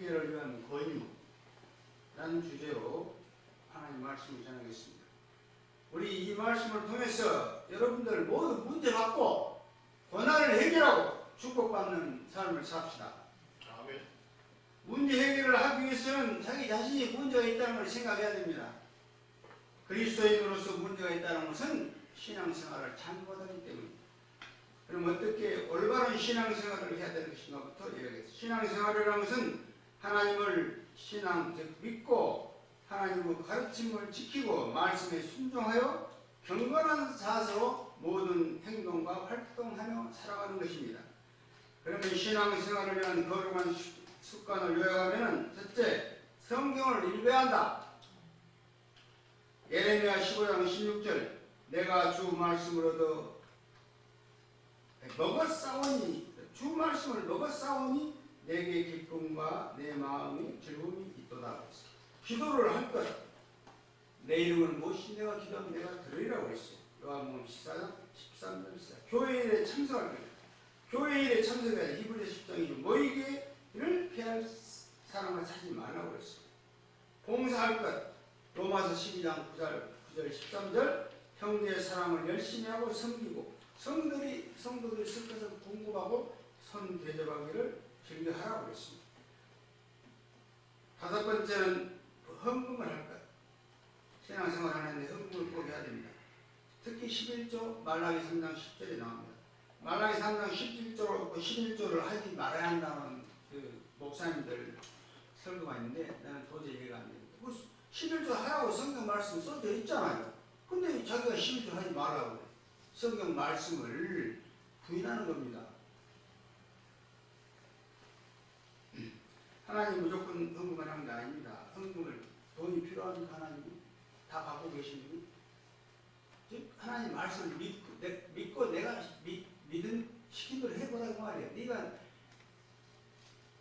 회개를 위한 권유라는 주제로 하나님 말씀을 전하겠습니다. 우리 이 말씀을 통해서 여러분들 모두 문제 받고 고난을 해결하고 축복받는 삶을 삽시다. 아멘. 문제 해결을 하기 위해서는 자기 자신이 문제가 있다는 걸 생각해야 됩니다. 그리스도인으로서 문제가 있다는 것은 신앙생활을 잘못하기 때문입니다. 그럼 어떻게 올바른 신앙생활을 해야 되는 것인가부터 이야기했습니다. 신앙생활이라는 것은 하나님을 즉 믿고 하나님의 가르침을 지키고 말씀에 순종하여 경건한 자세로 모든 행동과 활동하며 살아가는 것입니다. 그러면 신앙생활을 위한 거룩한 습관을 요약하면 첫째, 성경을 읽어야 한다. 예레미야 15장 16절 내가 주 말씀을 얻어 먹었사오니 주 말씀을 먹었사오니 내게 기쁨과 내 마음이 즐거움이 있도다. 기도를 할 것. 내 이름을 무엇이 내가 기도하면 내가 들으리라고 했어요. 요한복음 14장 13절 14. 교회 일에 참석할 것. 교회 일에 참석해야 돼. 히브리서 10장이죠. 모이기를 피할 사람을 찾지 말라고 했어요. 봉사할 것. 로마서 12장 9절 13절 형제의 사랑을 열심히 하고 섬기고 성도들이 쓸 것을 궁금하고 손 대접하기를 즐겨하라고 했습니다. 다섯 번째는 헌금을 할 것. 신앙생활 하는데 헌금을 꼭 해야 됩니다. 특히 11조 말라기 3장 10절에 나옵니다. 말라기 3장 11조를 하지 말아야 한다는 그 목사님들 설교가 있는데 나는 도저히 이해가 안 됩니다. 11조 하라고 성경 말씀 써져 있잖아요. 근데 자기가 11조 하지 말라고 해요. 성경 말씀을 부인하는 겁니다. 하나님 무조건 헌금을 하는 게 아닙니다. 헌금을 돈이 필요하니까 하나님이 다 받고 계십니다. 즉 하나님 말씀을 믿고 내가 믿은 시킨 대로 해보라고 말이에요. 네가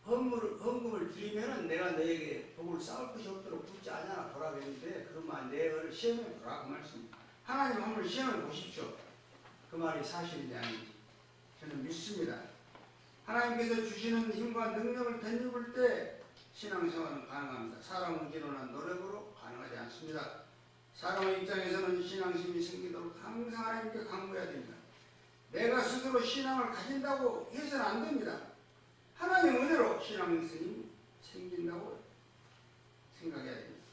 헌금을 드리면은 내가 너에게 복을 쌓을 것이 없도록 굳지 않아 보라고 했는데 그러면 내가 시험해 보라 그 말씀입니다. 하나님 한번 시험해 보십시오. 그 말이 사실인지 아닌지 저는 믿습니다. 하나님께서 주시는 힘과 능력을 덧입을 때 신앙생활은 가능합니다. 사람 의지로나 노력으로 가능하지 않습니다. 사람의 입장에서는 신앙심이 생기도록 항상 하나님께 간구해야 됩니다. 내가 스스로 신앙을 가진다고 해서는 안 됩니다. 하나님 은혜로 신앙심이 생긴다고 생각해야 됩니다.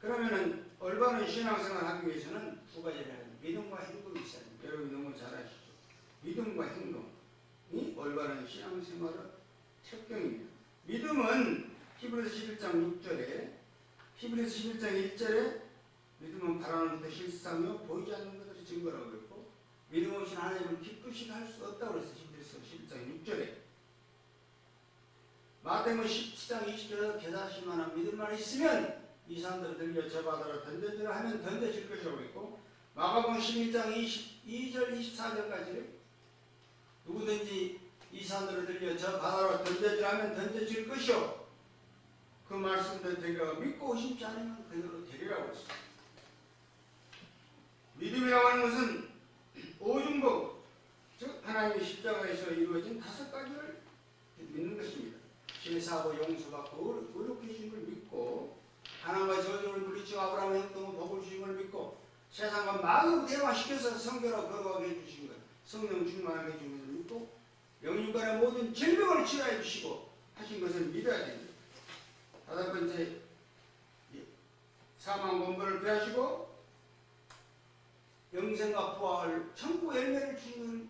그러면은 올바른 신앙생활을 하기 위해서는 두 가지를 해야 됩니다. 믿음과 행동이 있어야 됩니다. 여러분이 너무 잘 아시죠? 믿음과 행동이 올바른 신앙생활의 첩경입니다. 믿음은 히브리서 11장 6절에 히브리서 11장 1절에 믿음은 바라는 것도 실상이요 보이지 않는 것들이 증거라고 했고 믿음 없이는 하나님을 기쁘시게 할 수 없다고 그랬어요. 히브리서 11장 6절에 마태복음 17장 20절에서 겨자씨만한 믿음만 있으면 이 사람들을 들려 저 바다로 던져주라 하면 던져질 것이라고 했고 마가복음 11장 22절 24절까지 누구든지 이 사람들을 들려 저 바다로 던져주라 하면 던져질 것이요 그 말씀대로 되리라고 믿고 의심치 않으면 그대로 되리라고 했습니다. 믿음이라고 하는 것은 오중복 즉 하나님의 십자가에서 이루어진 5가지를 믿는 것입니다. 제사하고 용서받고 의롭게 주신 걸 믿고 하나님과 저주를 물리치고 아브라함의 행동을 복을 주신 걸 믿고 세상과 마구 대화시켜서 성결하고 거룩하게 해주신 것 성령 충만하게 해주신 것을 믿고 영육간의 모든 질병을 치료해 주시고 하신 것을 믿어야 됩니다. 다섯 번째 사망 공부를 피하시고 영생과 부활 천국 열매를 주는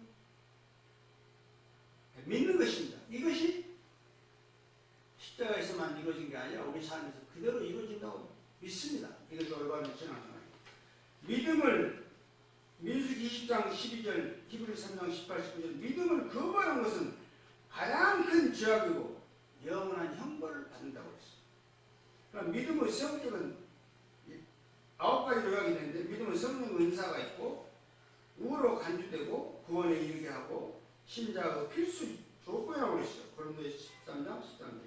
믿는 것입니다. 이것이 십자가에서만 이루어진 게 아니라 우리 삶에서 그대로 이루어진다고 믿습니다. 이것이 올바른 신앙생활입니다. 믿음을 민수기 20장 12절 히브리서 3장 18, 19절 믿음을 거부하는 것은 가장 큰 죄악이고 영원한 형벌을 받는다고 했습니다. 그러니까 믿음의 성격은 9가지 요약이 되는데 믿음은 성령 은사가 있고 우로 간주되고 구원에 이르게 하고 신자의 필수 조건이라고 그랬어요. 고린도서 13장 13절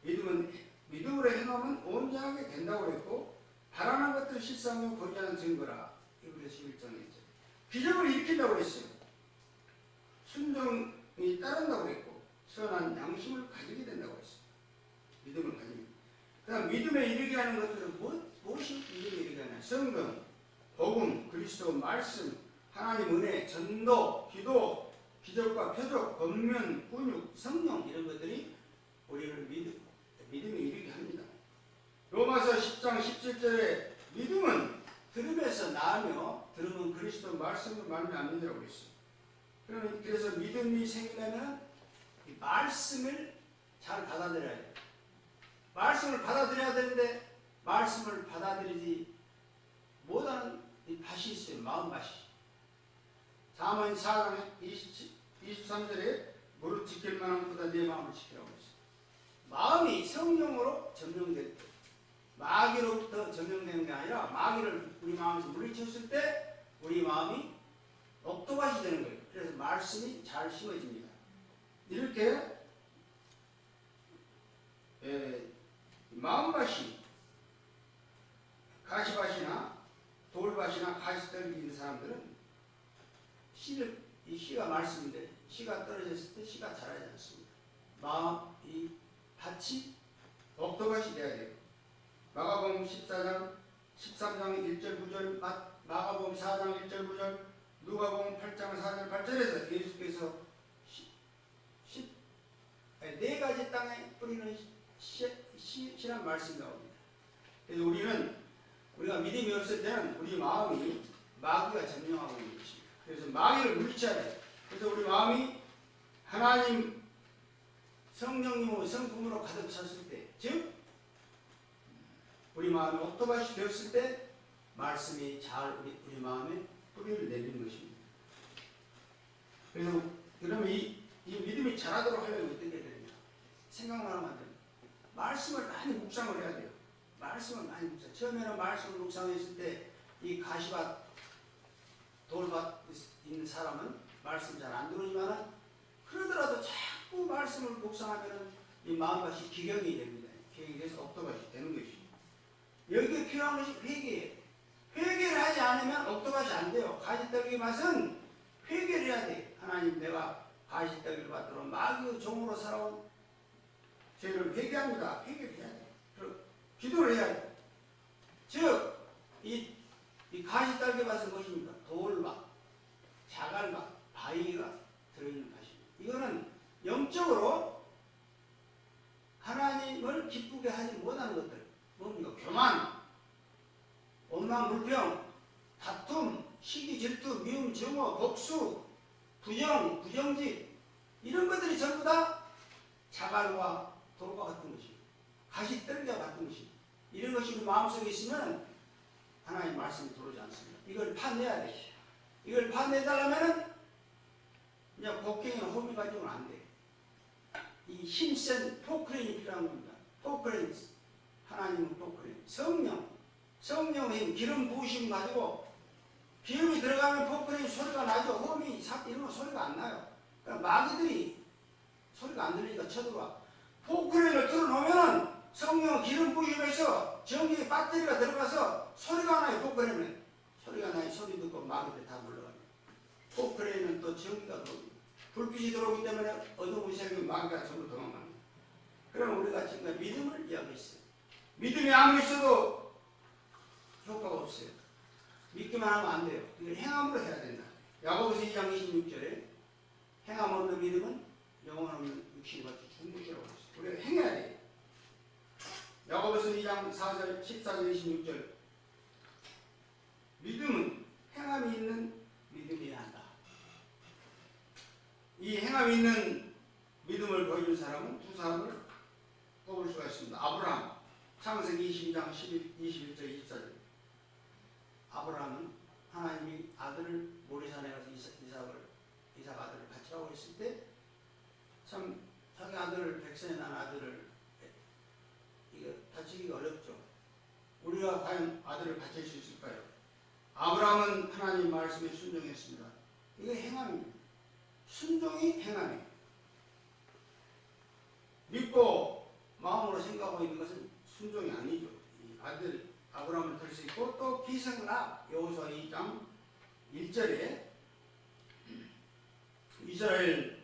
믿음은 믿음으로 행하면 온전하게 된다고 했고 바라는 것들 실상으로 보이지 않는 증거라. 히브리서 11장에 있죠. 기적을 일으킨다고 했어요. 순종이 따른다고 했고 선한 양심을 가지게 된다고 했어요. 그러니까 믿음에 이르게 하는 것들은 무엇이 믿음에 이르게 하냐? 성경, 복음, 그리스도 말씀, 하나님 은혜, 전도, 기도, 기적과 표적, 권면, 훈육, 성령 이런 것들이 우리를 믿음에 이르게 합니다. 로마서 10장 17절에 믿음은 들음에서 나으며 들음은 그리스도 말씀으로 말미암느니라고 했어요. 그래서 믿음이 생기려면 이 말씀을 잘 받아들여야 돼요. 말씀을 받아들여야 되는데 말씀을 받아들이지 못하는 이 밭이 있어요. 마음밭이. 잠언 4장 23절에 무릇 지킬 만한 것보다 내 마음을 지키라고 했어요. 마음이 성령으로 점령될 때, 마귀로부터 점령되는 게 아니라 마귀를 우리 마음에서 물리쳤을 때 우리 마음이 녹토밭이 되는 거예요. 그래서 말씀이 잘 심어집니다. 이렇게 마음밭이 가시밭이나 돌밭이나 가시떨기 있는 사람들은 이 씨가 말씀인데 씨가 떨어졌을 때 씨가 자라지 않습니다. 이 밭이 녹토밭이 돼야 돼요. 마가복음 13장 1절 9절, 마가복음 4장 1절 9절, 누가복음 8장 4절 8절에서 예수께서 네 가지 땅에 뿌리는 씨란 말씀이 나옵니다. 그래서 우리가 믿음이 없을 때는 우리 마음이 마귀가 점령하고 있는 것입니다. 그래서 마귀를 물리쳐야 돼요. 그래서 우리 마음이 하나님 성령님의 성품으로 가득 찼을 때, 즉 우리 마음이 옥토밭이 되었을 때 말씀이 잘 우리 마음에 뿌리를 내리는 것입니다. 그러면 이 믿음이 자라도록 하려면 어떻게 해야 됩니까? 생각만 하면 안 됩니다. 말씀을 많이 묵상을 해야 돼요. 말씀을 많이 묵상. 처음에는 말씀을 묵상했을 때 이 가시밭, 돌밭 있는 사람은 말씀 잘 안 들으지만은 그러더라도 자꾸 말씀을 묵상하면은 이 마음밭이 기경이 됩니다. 기경이 돼서 옥토밭이 되는 것입니다. 여기에 필요한 것이 회개예요. 회개를 하지 않으면 옥토밭이 안 돼요. 가시떨기 맛은 회개를 해야 돼. 하나님, 내가 가시떨기를 받도록 마귀의 종으로 살아온 죄를 회개합니다. 회개를 해야 돼. 기도를 해야 돼. 즉, 이 가시떨기 밭은 무엇입니까? 돌밭, 자갈밭, 바위가 들어있는 밭입니다. 이거는 영적으로 하나님을 기쁘게 하지 못하는 것들. 뭡니까? 교만, 원망, 불평, 다툼, 시기, 질투, 미움, 증오, 복수, 부정, 부정직 이런 것들이 전부 다 자갈과 돌과 같은 것입니다. 가시떨기와 같은 것입니다. 이런 것이 우리 마음속에 있으면 하나님 말씀이 들어오지 않습니다. 이걸 파내야 돼. 이걸 파내달라면 그냥 곡괭이나 호미 가지고는 안 돼. 이 힘센 포크레인이 필요한 겁니다. 포크레인, 하나님은 포크레인, 성령의 힘, 기름 부으심 가지고 기름이 들어가면 포크레인 소리가 나죠. 호미, 삽 이런 거 소리가 안 나요. 그러니까 마귀들이 소리가 안 들리니까 쳐들어와. 포크레인을 틀어놓으면 성령 기름 부으심에서 전기의 배터리가 들어가서 소리가 나요. 포크레인은 소리가 나요. 소리 듣고 마귀들 다 물러가요. 포크레인은 또 전기가 들어옵니다. 불빛이 들어오기 때문에 어두운 세력이 마귀가 전부 도망갑니다. 그럼 우리가 지금 믿음을 이야기했어요. 믿음이 아무리 있어도 효과가 없어요. 믿기만 하면 안 돼요. 이걸 행함으로 해야 된다. 야고보서 2장 26절에 행함 없는 믿음은 영혼 없는 육신이 같이 죽은 것이라고 했어요. 우리가 행해야 돼요. 야고보서 2장 4절 14절 26절 믿음은 행함이 있는 믿음이어야 한다. 이 행함이 있는 믿음을 보여준 사람은 두 사람을 뽑을 수가 있습니다. 아브라함 창세기 22장 21절 24절 아브라함은 하나님이 아들을 모리산에 가서 이삭 아들을 바치라고 했을 때 참 자기 아들을 백성에 난 아들을 이거 바치기가 어렵죠. 우리가 과연 아들을 바칠 수 있을까요? 아브라함은 하나님 말씀에 순종했습니다. 이게 행함입니다. 순종이 행함이에요. 믿고 마음으로 생각하고 있는 것은 순종이 아니죠. 이 아들 아브라함을 들 수 있고 또 기생라 여호수아 2장 1절에 이스라엘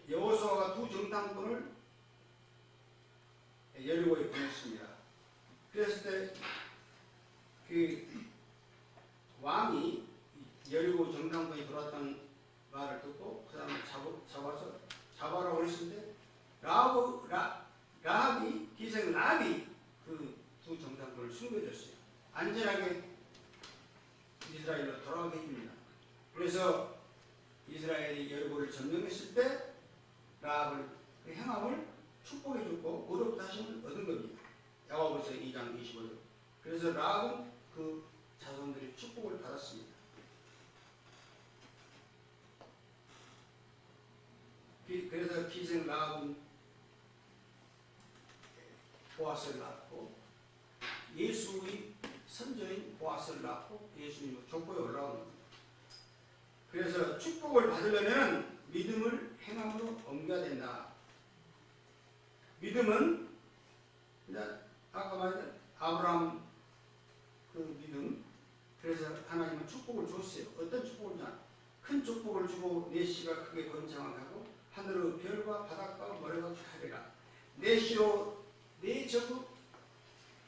여호수아가 두 정탐꾼을 여리고에 보냈습니다. 그랬을 때 그 왕이 여리고 정당군이 들어왔다는 말을 듣고 그 사람을 잡아서 잡아라고 그랬을 때 라합이 기생 라합이 그 두 정당군을 숨겨줬어요. 안전하게 이스라엘로 돌아가게 해줍니다. 그래서 이스라엘이 여리고를 점령했을 때 라합을 그 행함을 축복해줬고 의롭다 하심을 얻은 겁니다. 야고보서 2장 25절. 그래서 라합은 그 자손들이 축복을 받았습니다. 그래서 기생 라합은 보아스를 낳고 예수의 선조인 보아스를 낳고 예수님의 족보에 올라오는 겁니다. 그래서 축복을 받으려면 믿음을 행함으로 옮겨야 된다. 믿음은 아까 말했던 아브라함 그 믿음. 그래서 하나님은 축복을 줬어요. 어떤 축복을 줬냐? 큰 축복을 주고 내 씨가 크게 번창하고 하늘의 별과 바닷가 모래가 하리라. 내 씨로 내 적국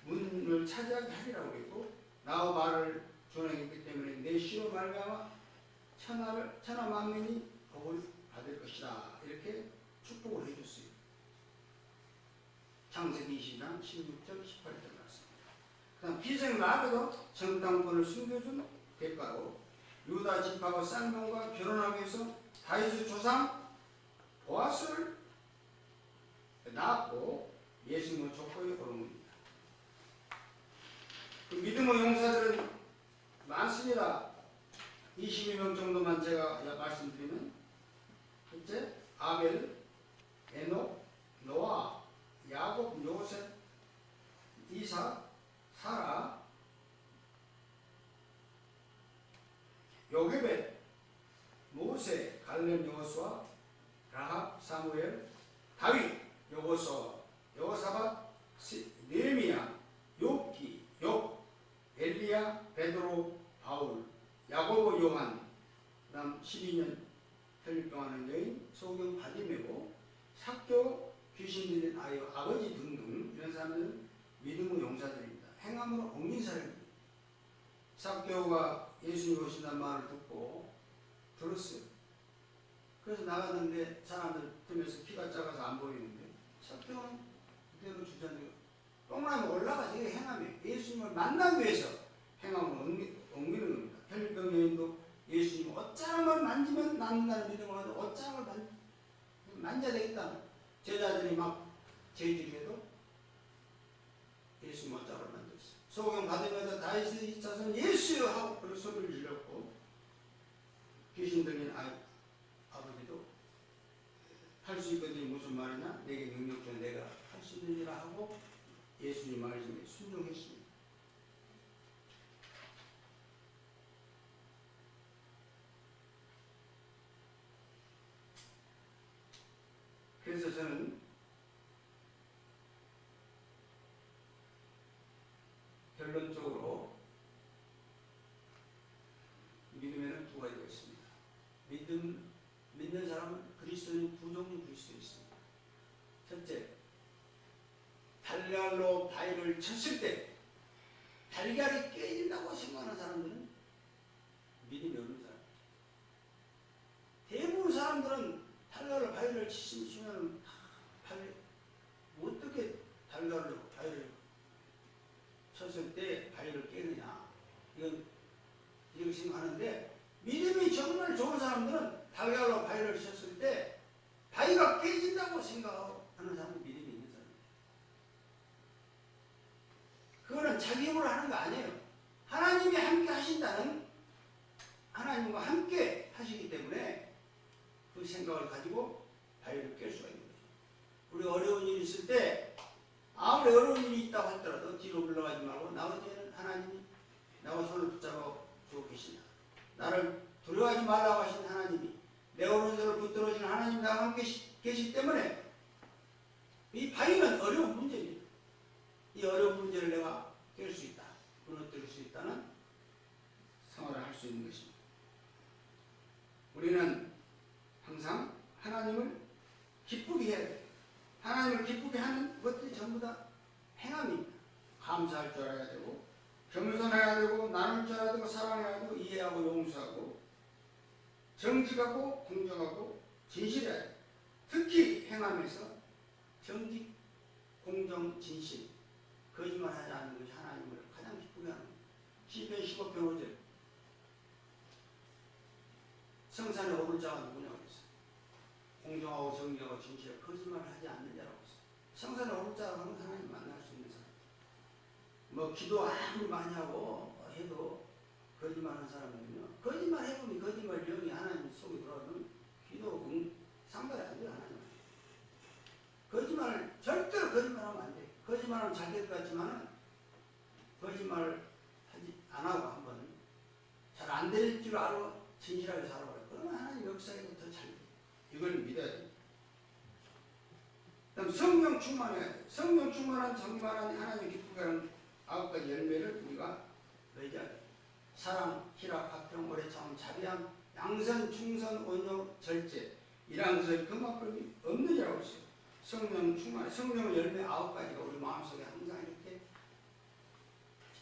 문을 차지하게 하리라고 했고 나와 말을 준행했기 때문에 내 씨로 말미암아 천하 만민이 복을 받을 것이다. 이렇게 축복을 해줬어요. 창세기 20장 16절 18절 말씀입니다. 그 다음 기생 라합도 정당권을 숨겨준 대가로 유다 지파와 쌍명과 결혼하기 위해서 다윗의 조상 보아스를 낳았고 예수님의 족보에 오른 겁니다. 그 믿음의 용사들은 많습니다. 22명 정도만 제가 말씀드리면 첫째 아벨, 에녹, 노아, 야곱, 요셉, 이삭, 사라, 요게벳, 모세, 갈렙, 여호수아, 라합, 사무엘, 다윗, 여호수아, 여호사밧, 느헤미야, 욥기, 욥, 엘리야, 베드로, 바울, 야고보, 요한, 그 다음 12년 혈육병하는 여인, 소경 바디메고, 삭교, 귀신 들린 아버지 등등 이런 사람들은 믿음의 용사들입니다. 행함으로 옮긴 사람입니다. 삭교가 예수님 오신다는 말을 듣고 들었어요. 그래서 나갔는데 사람들 들면서 키가 작아서 안 보이는데 삭교는 그대로 주저앉아 똥나무 올라가서 행함에 예수님을 만나기 위해서 행함으로 옮기는 겁니다. 혈육병 여인도 예수님 옷장을 만지면 낫는다는 믿음을 가지고 옷장을 만져야 되겠다. 제자들이 막 제지해도 예수님 옷장을 만졌어요. 소경 받으면서 다윗의 자손 예수여 하고 그런 소리를 질렀고 귀신 들린 아버지도 할 수 있거든요. 무슨 말이냐? 내게 능력 줘 내가 할 수 있느니라 하고 예수님 말씀에 순종했습니다. 그래서 저는 결론적으로 믿음에는 두 가지가 있습니다. 믿는 사람은 그리스도인 두 종류 그리스도 있습니다. 첫째, 달걀로 바위를 쳤을 때 달걀이 깨진다고 생각하는 사람들은 믿음이 없는 사람. 대부분 사람들은 달걀로 바위를 치시면 어떻게 달걀로 바위를 쳤을 때 바위를 깨느냐 이런 생각하는데 믿음이 정말 좋은 사람들은 달걀로 바위를 쳤을 때 바위가 깨진다고 생각하는 사람이 믿음이 있는 사람이에요. 그거는 자기 힘으로 하는 거 아니에요. 하나님이 함께 하신다는 하나님과 함께 하시기 때문에 그 생각을 가지고 바위를 깰 수가 있는 거죠. 우리 어려운 일이 있을 때 아무리 어려운 일이 있다고 하더라도 뒤로 물러가지 말고 나머지는 하나님이 나와 손을 붙잡아 주고 계신다. 나를 두려워하지 말라고 하신 하나님이 내 오른손을 붙들어주는 하나님 나와 함께 계시기 때문에 이 바위는 어려운 문제입니다. 이 어려운 문제를 내가 깰 수 있다. 무너뜨릴 수 있다는 생활을 할 수 있는 것입니다. 우리는 항상 하나님을 기쁘게 해야 돼요. 하나님을 기쁘게 하는 것들이 전부 다 행함입니다. 감사할 줄 알아야 되고, 겸손해야 되고, 나눌 줄 알아야 되고, 사랑해야 되고, 이해하고 용서하고, 정직하고 공정하고 진실해야 돼요. 특히 행함에서 정직, 공정, 진실, 거짓말하지 않는 것이 하나님을 가장 기쁘게 하는 거예요. 시편 15편 5절 성산에 오를 자가 누구냐고 했어요. 공정하고 정직하고 진실하고 거짓말하지 않는 자라고 했어요. 성산에 오를 자가 하나님 만날 수 있는 사람. 뭐 기도 아무리 많이 하고 해도 거짓말하는 사람은요, 거짓말 해보니 거짓말 영이 하나님 속에 들어가면 기도 상달이 안 돼요. 하나님 거짓말 절대로 거짓말하면 안 돼. 거짓말하면 잘 될 것 같지만은 거짓말 하지 안 하고 한번 잘 안 될 줄 알고 진실하게 살아봐요. 그러면 하나님 역사에도 더 잘 돼. 이걸 믿어야 돼. 그다음 성령 충만해야 돼. 성령 충만한 정말한 하나님 기쁘게 하는 9가지 열매를 우리가 맺어야 돼. 사랑, 희락, 화평, 오래 참음, 자비함, 양선, 충선, 온유, 절제. 이러한 것을 금화법이 없느냐고 했어요. 성령 충만, 성령 열매 9가지가 우리 마음속에 항상 이렇게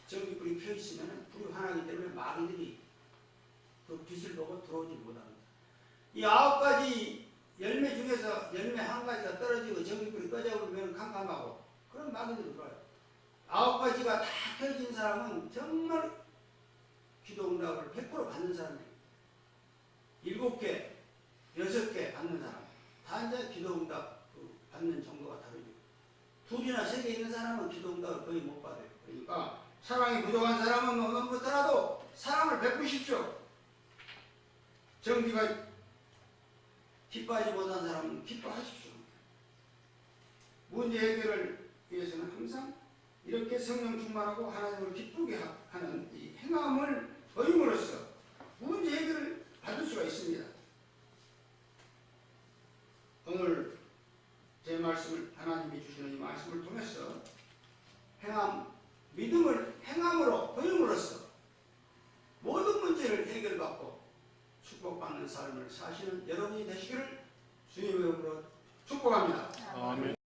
저기 불이 펴 있으면 불이 환하기 때문에 마귀들이 그 빛을 보고 들어오지 못합니다. 이 9가지 열매 중에서 열매 한 가지가 떨어지고 전기불이 꺼져버리면 캄캄하고 그런 마귀들이 들어와요. 9가지가 다 펴진 사람은 정말 기도 응답을 100% 받는 사람이에요. 7개, 6개 받는 사람. 다 이제 기도 응답 받는 정도가 다르죠. 2개나 3개 있는 사람은 기도 응답을 거의 못 받아요. 그러니까 사랑이 부족한 사람은 어느 것보다도 사랑을 베푸십시오. 정기가 기뻐하지 못한 사람은 기뻐하십시오. 문제 해결을 위해서는 항상 이렇게 성령 충만하고 하나님을 기쁘게 하는 이 행함을 보임으로써 문제 해결을 받을 수가 있습니다. 오늘 제 말씀을 하나님이 주시는 이 말씀을 통해서 행함, 믿음을 행함으로 보임으로써 모든 문제를 해결받고 축복받는 삶을 사시는 여러분이 되시기를 주님의 이름으로 축복합니다. 아멘.